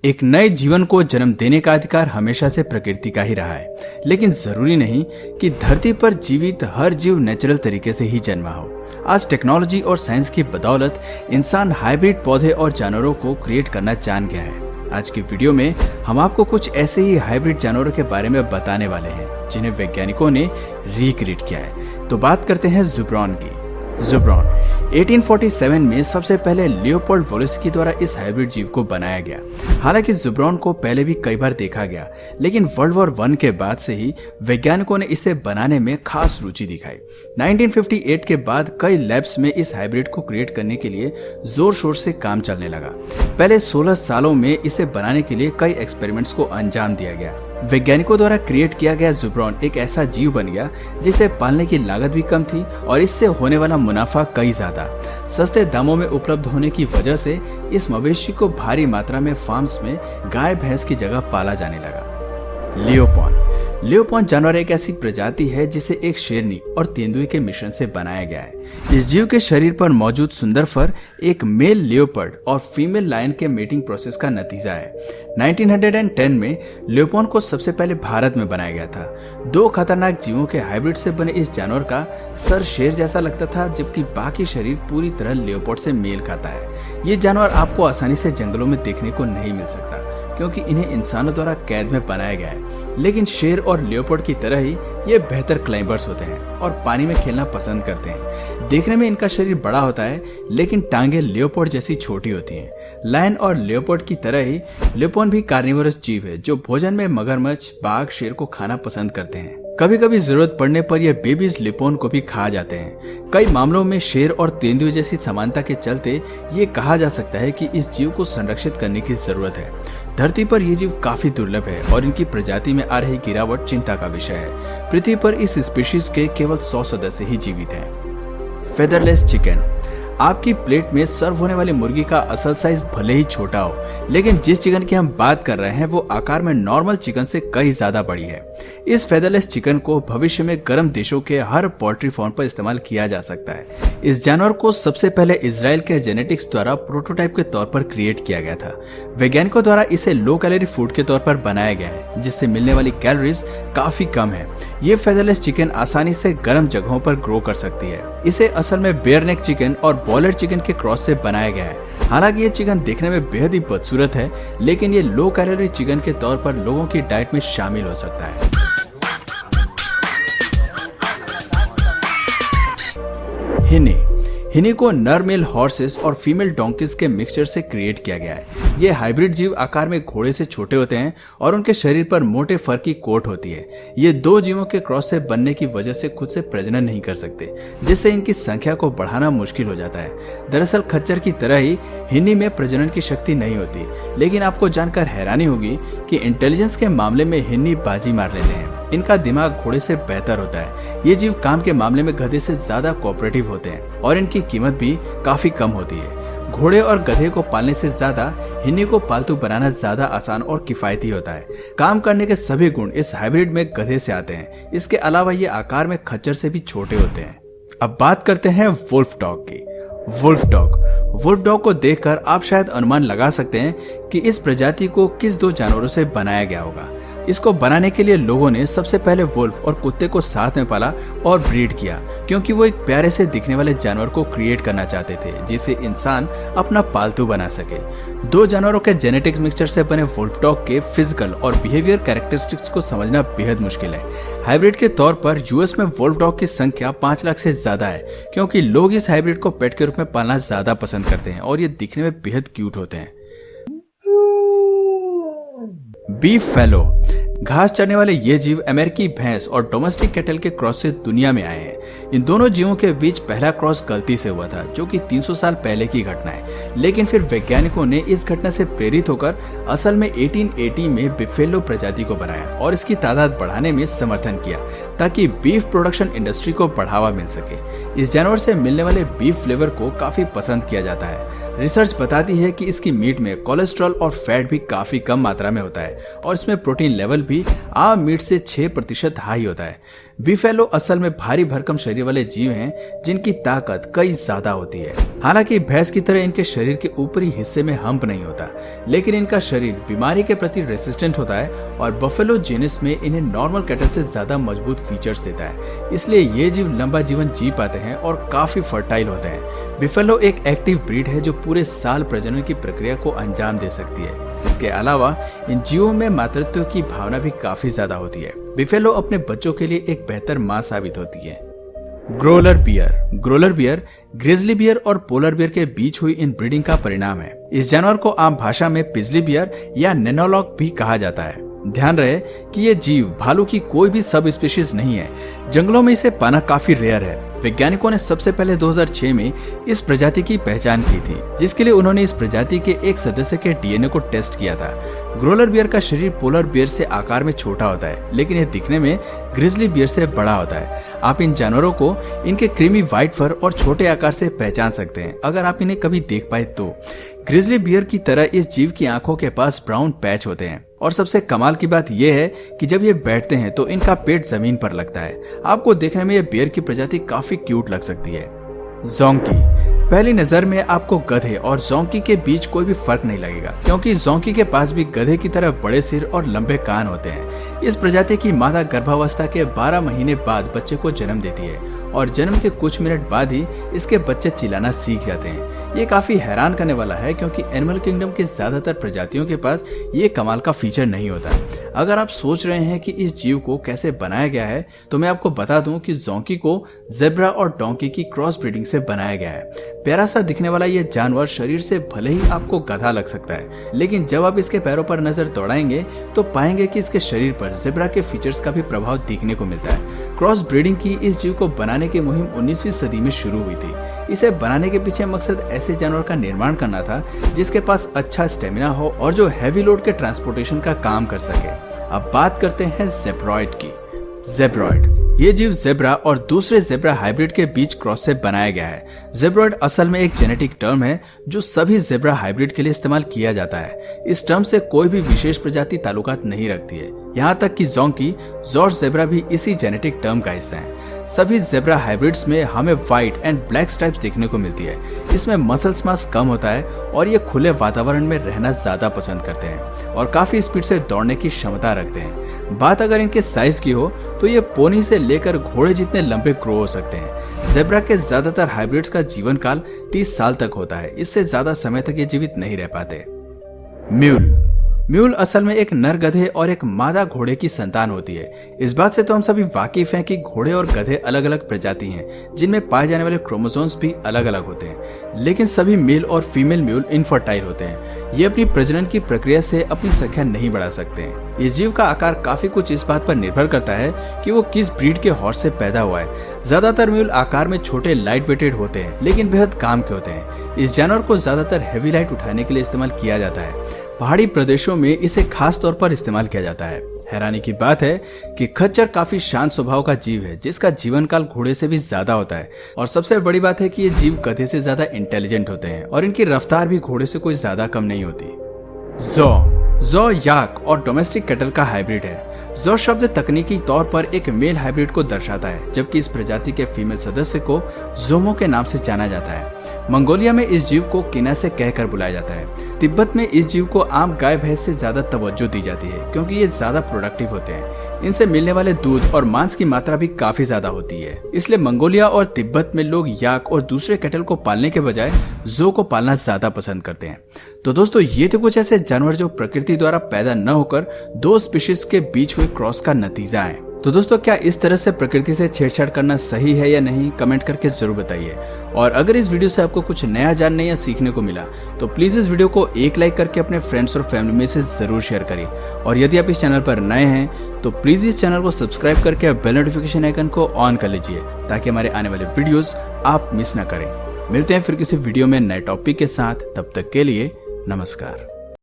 एक नए जीवन को जन्म देने का अधिकार हमेशा से प्रकृति का ही रहा है, लेकिन जरूरी नहीं कि धरती पर जीवित हर जीव नेचुरल तरीके से ही जन्मा हो। आज टेक्नोलॉजी और साइंस की बदौलत इंसान हाइब्रिड पौधे और जानवरों को क्रिएट करना जान गया है। आज की वीडियो में हम आपको कुछ ऐसे ही हाइब्रिड जानवरों के बारे में बताने वाले हैं जिन्हें वैज्ञानिकों ने रिक्रिएट किया है। तो बात करते हैं ज़ुब्रॉन की। ज़ुब्रॉन 1847 में सबसे पहले लियोपोल्ड वोल्स्की द्वारा इस हाइब्रिड जीव को बनाया गया। हालांकि ज़ुब्रॉन को पहले भी कई बार देखा गया, लेकिन वर्ल्ड वॉर 1 के बाद से ही वैज्ञानिकों ने इसे बनाने में खास रुचि दिखाई। 1958 के बाद कई लैब्स में इस हाइब्रिड को क्रिएट करने के लिए जोर शोर से काम चलने लगा। पहले 16 सालों में इसे बनाने के लिए कई एक्सपेरिमेंट्स को अंजाम दिया गया। वैज्ञानिकों द्वारा क्रिएट किया गया ज़ुब्रॉन एक ऐसा जीव बन गया जिसे पालने की लागत भी कम थी और इससे होने वाला मुनाफा कई ज्यादा। सस्ते दामों में उपलब्ध होने की वजह से इस मवेशी को भारी मात्रा में फार्म्स में गाय भैंस की जगह पाला जाने लगा। लियोपोन जानवर एक ऐसी प्रजाति है जिसे एक शेरनी और तेंदुए के मिश्रण से बनाया गया है। इस जीव के शरीर पर मौजूद सुंदर फर एक मेल लियोपर्ड और फीमेल लायन के मेटिंग प्रोसेस का नतीजा है। 1910 में लियोपोन को सबसे पहले भारत में बनाया गया था। दो खतरनाक जीवों के हाइब्रिड से बने इस जानवर का सर शेर जैसा लगता था, जबकि बाकी शरीर पूरी तरह लियोपोर्ड से मेल खाता है। ये जानवर आपको आसानी से जंगलों में देखने को नहीं मिल सकता क्योंकि इन्हें इंसानों द्वारा कैद में बनाया गया है, लेकिन शेर और लियोपोर्ड की तरह ही ये बेहतर क्लाइंबर्स होते हैं और पानी में खेलना पसंद करते हैं। देखने में इनका शरीर बड़ा होता है, लेकिन टांगे लियोपोर्ड जैसी छोटी होती हैं। लायन और लियोपोर्ड की तरह ही लियोपोन भी कार्निवोरस जीव है जो भोजन में मगरमच्छ, बाघ, शेर को खाना पसंद करते हैं। कभी कभी जरूरत पड़ने पर यह बेबीज लियोपोन को भी खा जाते हैं। कई मामलों में शेर और तेंदुए जैसी समानता के चलते ये कहा जा सकता है कि इस जीव को संरक्षित करने की जरूरत है। धरती पर ये जीव काफी दुर्लभ है और इनकी प्रजाति में आ रही गिरावट चिंता का विषय है। पृथ्वी पर इस स्पीशीज के केवल 100 सदस्य ही जीवित हैं। फेदरलेस चिकन। आपकी प्लेट में सर्व होने वाली मुर्गी का असल साइज भले ही छोटा हो, लेकिन जिस चिकन की हम बात कर रहे हैं वो आकार में नॉर्मल चिकन से कई ज्यादा बड़ी है। इस फेदरलेस चिकन को भविष्य में गर्म देशों के हर पोल्ट्री फार्म पर इस्तेमाल किया जा सकता है। इस जानवर को सबसे पहले इजराइल के जेनेटिक्स द्वारा प्रोटोटाइप के तौर पर क्रिएट किया गया था। वैज्ञानिकों द्वारा इसे लो कैलोरी फूड के तौर पर बनाया गया है, जिससे मिलने वाली कैलोरीज काफी कम है। ये फेदरलेस चिकन आसानी से गर्म जगहों पर ग्रो कर सकती है। इसे असल में बेयर नेक चिकन और बॉयलर चिकन के क्रॉस से बनाया गया है। हालांकि ये चिकन देखने में बेहद ही बदसूरत है, लेकिन ये लो कैलोरी चिकन के तौर पर लोगों की डाइट में शामिल हो सकता है। हिनी को नर मेल हॉर्सेस और फीमेल डोंकीज के मिक्सचर से क्रिएट किया गया है। ये हाइब्रिड जीव आकार में घोड़े से छोटे होते हैं और उनके शरीर पर मोटे फर की कोट होती है। ये दो जीवों के क्रॉस से बनने की वजह से खुद से प्रजनन नहीं कर सकते, जिससे इनकी संख्या को बढ़ाना मुश्किल हो जाता है। दरअसल खच्चर की तरह ही हिनी में प्रजनन की शक्ति नहीं होती, लेकिन आपको जानकर हैरानी होगी कि इंटेलिजेंस के मामले में हिन्नी बाजी मार लेते हैं। इनका दिमाग घोड़े से बेहतर होता है। ये जीव काम के मामले में गधे से ज्यादा कोऑपरेटिव होते हैं और इनकी कीमत भी काफी कम होती है। घोड़े और गधे को पालने से ज्यादा हिन्नी को पालतू बनाना ज्यादा आसान और किफायती होता है। काम करने के सभी गुण इस हाइब्रिड में गधे से आते हैं। इसके अलावा ये आकार में खच्चर से भी छोटे होते हैं। अब बात करते हैं वुल्फ डॉग की। वुल्फ डॉग को देखकर आप शायद अनुमान लगा सकते हैं कि इस प्रजाति को किस दो जानवरों से बनाया गया होगा। इसको बनाने के लिए लोगों ने सबसे पहले वुल्फ और कुत्ते को साथ में पाला और ब्रीड किया, क्योंकि वो एक प्यारे से दिखने वाले जानवर को क्रिएट करना चाहते थे जिसे इंसान अपना पालतू बना सके। दो जानवरों के जेनेटिक्स मिक्सचर से बने वुल्फ डॉग के फिजिकल और बिहेवियर कैरेक्टरिस्टिक्स को समझना बेहद मुश्किल है। हाइब्रिड के तौर पर यूएस में वुल्फ डॉग की संख्या 5 लाख से ज्यादा है, क्योंकि लोग इस हाइब्रिड को पेट के रूप में पालना ज्यादा पसंद करते हैं और ये दिखने में बेहद क्यूट होते हैं। बीफ फैलो। घास चरने वाले ये जीव अमेरिकी भैंस और डोमेस्टिक कैटल के क्रॉस से दुनिया में आए हैं। इन दोनों जीवों के बीच पहला क्रॉस गलती से हुआ था, जो कि 300 साल पहले की घटना है, लेकिन फिर वैज्ञानिकों ने इस घटना से प्रेरित होकर असल में 1880 में बिफेलो प्रजाति को बनाया और इसकी तादाद बढ़ाने में समर्थन किया ताकि बीफ प्रोडक्शन इंडस्ट्री को बढ़ावा मिल सके। इस जानवर से मिलने वाले बीफ फ्लेवर को काफी पसंद किया जाता है। रिसर्च बताती है कि इसकी मीट में कोलेस्ट्रॉल और फैट भी काफी कम मात्रा में होता है और इसमें प्रोटीन लेवल भी आम मीट से 6% हाई होता है। बिफेलो असल में भारी भरकम शरीर वाले जीव हैं जिनकी ताकत कई ज्यादा होती है। हालांकि भैंस की तरह इनके शरीर के ऊपरी हिस्से में हम्प नहीं होता, लेकिन इनका शरीर बीमारी के प्रति रेसिस्टेंट होता है और बफेलो जीनस में इन्हें नॉर्मल कैटल से ज्यादा मजबूत फीचर्स देता है। इसलिए ये जीव लंबा जीवन जी पाते हैं और काफी फर्टाइल होते हैं। बिफेलो एक एक्टिव ब्रीड है जो पूरे साल प्रजनन की प्रक्रिया को अंजाम दे सकती है। इसके अलावा इन जीवों में मातृत्व की भावना भी काफी ज्यादा होती है। बिफेलो अपने बच्चों के लिए एक बेहतर मां साबित होती है। ग्रोलर बियर ग्रिजली बियर और पोलर बियर के बीच हुई इन ब्रीडिंग का परिणाम है। इस जानवर को आम भाषा में पिजली बियर या नेनोलॉग भी कहा जाता है। ध्यान रहे कि ये जीव भालू की कोई भी सब स्पीशीज नहीं है। जंगलों में इसे पाना काफी रेयर है। वैज्ञानिकों ने सबसे पहले 2006 में इस प्रजाति की पहचान की थी, जिसके लिए उन्होंने इस प्रजाति के एक सदस्य के डीएनए को टेस्ट किया था। ग्रोलर बियर का शरीर पोलर बियर से आकार में छोटा होता है, लेकिन यह दिखने में ग्रिजली बियर से बड़ा होता है। आप इन जानवरों को इनके क्रीमी व्हाइट फर और छोटे आकार से पहचान सकते हैं, अगर आप इन्हें कभी देख पाए तो। ग्रिजली बियर की तरह इस जीव की आंखों के पास ब्राउन पैच होते हैं और सबसे कमाल की बात यह है कि जब ये बैठते हैं तो इनका पेट जमीन पर लगता है। आपको देखने में ये बियर की प्रजाति काफी क्यूट लग सकती है। जोंकी। पहली नजर में आपको गधे और जोंकी के बीच कोई भी फर्क नहीं लगेगा, क्योंकि जोंकी के पास भी गधे की तरह बड़े सिर और लंबे कान होते हैं। इस प्रजाति की मादा गर्भावस्था के 12 महीने बाद बच्चे को जन्म देती है और जन्म के कुछ मिनट बाद ही इसके बच्चे चिल्लाना सीख जाते हैं। ये काफी हैरान करने वाला है, क्योंकि एनिमल किंगडम के ज्यादातर प्रजातियों के पास ये कमाल का फीचर नहीं होता। अगर आप सोच रहे हैं कि इस जीव को कैसे बनाया गया है, तो मैं आपको बता दूं कि जोंकी को जेब्रा और डोंकी की क्रॉस ब्रीडिंग से बनाया गया है। प्यारा सा दिखने वाला ये जानवर शरीर से भले ही आपको गधा लग सकता है, लेकिन जब आप इसके पैरों पर नजर दौड़ाएंगे तो पाएंगे कि इसके शरीर पर जेब्रा के फीचर्स का भी प्रभाव देखने को मिलता है। क्रॉस ब्रीडिंग की इस जीव को बनाने की मुहिम 19वीं सदी में शुरू हुई थी। इसे बनाने के पीछे मकसद ऐसे जानवर का निर्माण करना था जिसके पास अच्छा स्टेमिना हो और जो हैवी लोड के ट्रांसपोर्टेशन का काम कर सके। अब बात करते हैं ज़ेब्रॉइड की। ज़ेब्रॉइड ये जीव जेब्रा और दूसरे जेब्रा हाइब्रिड के बीच क्रॉस से बनाया गया है। ज़ेब्रॉइड असल में एक जेनेटिक टर्म है जो सभी जेब्रा हाइब्रिड के लिए इस्तेमाल किया जाता है। इस टर्म से कोई भी विशेष प्रजाति ताल्लुकात नहीं रखती है, यहाँ तक कि जोंकी जॉर्ज जेब्रा भी इसी जेनेटिक टर्म का हिस्सा है। सभी जेब्रा हाइब्रिड्स में हमें व्हाइट एंड ब्लैक स्ट्राइप्स देखने को मिलती है। इसमें मसल्स मास कम होता है और ये खुले वातावरण में रहना ज्यादा पसंद करते हैं और काफी स्पीड से दौड़ने की क्षमता रखते हैं। बात अगर इनके साइज की हो तो ये पोनी से लेकर घोड़े जितने लंबे ग्रो हो सकते हैं। जेब्रा के ज्यादातर हाइब्रिड्स का जीवन काल 30 साल तक होता है, इससे ज्यादा समय तक ये जीवित नहीं रह पाते। म्यूल असल में एक नर गधे और एक मादा घोड़े की संतान होती है। इस बात से तो हम सभी वाकिफ हैं कि घोड़े और गधे अलग अलग प्रजाति हैं, जिनमें पाए जाने वाले क्रोमोसोम्स भी अलग अलग होते हैं, लेकिन सभी मेल और फीमेल म्यूल इनफर्टाइल होते हैं। ये अपनी प्रजनन की प्रक्रिया से अपनी संख्या नहीं बढ़ा सकते हैं। इस जीव का आकार काफी कुछ इस बात पर निर्भर करता है कि वो किस ब्रीड के हॉर्स से पैदा हुआ है। ज्यादातर म्यूल आकार में छोटे लाइट वेटेड होते हैं, लेकिन बेहद काम के होते हैं। इस जानवर को ज्यादातर हैवी लाइट उठाने के लिए इस्तेमाल किया जाता है। पहाड़ी प्रदेशों में इसे खास तौर पर इस्तेमाल किया जाता है। हैरानी की बात है कि खच्चर काफी शांत स्वभाव का जीव है, जिसका जीवन काल घोड़े से भी ज्यादा होता है। और सबसे बड़ी बात है कि ये जीव गधे से ज्यादा इंटेलिजेंट होते हैं और इनकी रफ्तार भी घोड़े से कोई ज्यादा कम नहीं होती। जौ याक और डोमेस्टिक कैटल का हाइब्रिड है। जौ शब्द तकनीकी तौर पर एक मेल हाइब्रिड को दर्शाता है, जबकि इस प्रजाति के फीमेल सदस्य को जोमो के नाम से जाना जाता है। मंगोलिया में इस जीव को किना से कहकर बुलाया जाता है। तिब्बत में इस जीव को आम गाय भैंस से ज्यादा तवज्जो दी जाती है, क्योंकि ये ज्यादा प्रोडक्टिव होते हैं। इनसे मिलने वाले दूध और मांस की मात्रा भी काफी ज्यादा होती है। इसलिए मंगोलिया और तिब्बत में लोग याक और दूसरे कैटल को पालने के बजाय जो को पालना ज्यादा पसंद करते हैं। तो दोस्तों, ये थे कुछ ऐसे जानवर जो प्रकृति द्वारा पैदा न होकर दो स्पीशीज के बीच हुए क्रॉस का नतीजा है। तो दोस्तों, क्या इस तरह से प्रकृति से छेड़छाड़ करना सही है या नहीं, कमेंट करके जरूर बताइए। और अगर इस वीडियो से आपको कुछ नया जानने या सीखने को मिला तो प्लीज इस वीडियो को एक लाइक करके अपने फ्रेंड्स और फैमिली में से जरूर शेयर करिए। और यदि आप इस चैनल पर नए हैं तो प्लीज इस चैनल को सब्सक्राइब करके बेल नोटिफिकेशन आइकन को ऑन कर लीजिए, ताकि हमारे आने वाले वीडियोस आप मिस न करें। मिलते हैं फिर किसी वीडियो में नए टॉपिक के साथ, तब तक के लिए नमस्कार।